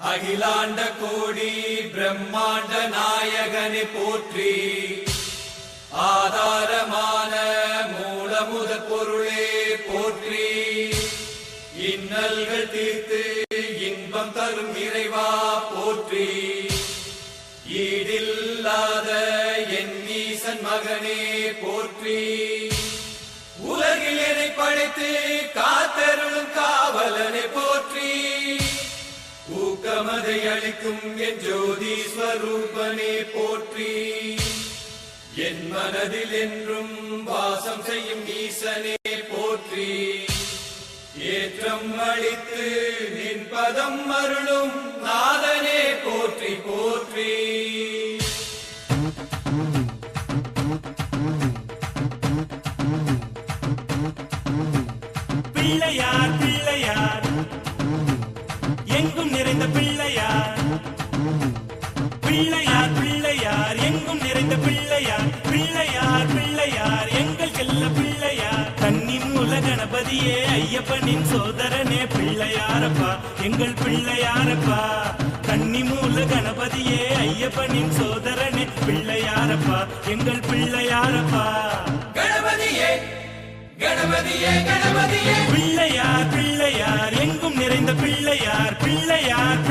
அகிலாண்ட கோடி பிரம்மாண்ட நாயகனை போற்றி, ஆதாரமான மூலமுத பொருளே போற்றி, இன்னல்கள் தீர்த்து இன்பம் தரும் இறைவா போற்றி, ஈடில்லாத என் ஈசன் மகனே போற்றி, உலகில் என்னை படைத்து காத்தருளும் காவலனை போற்றி, ஊக்கமதை அளிக்கும் என் ஜோதி ஸ்வரூபனே போற்றி, என் மனதில் என்றும் வாசம் செய்யும் ஈசனே போற்றி, ஏற்றம் அளித்து நின் பதம் அருளும் நாதனே போற்றி போற்றி. பிள்ளையார் பிள்ளையார் எங்கும் நிறைந்த பிள்ளையார், பிள்ளையார் பிள்ளையார் எங்கும் நிறைந்த பிள்ளையார், பிள்ளையார் பிள்ளையார் எங்கள் செல்ல பிள்ளையார், கன்னின் மூல கணபதியே ஐயப்பனின் சோதரனே பிள்ளையாரப்பா எங்கள் பிள்ளையாரப்பா, கன்னி மூல கணபதியே ஐயப்பனின் சோதரனே பிள்ளையாரப்பா எங்கள் பிள்ளையாரப்பா, கணபதியே கணபதியே கணபதியே பிள்ளையார் பிள்ளையார் எங்கும் நிறைந்த பிள்ளையார், பிள்ளையார்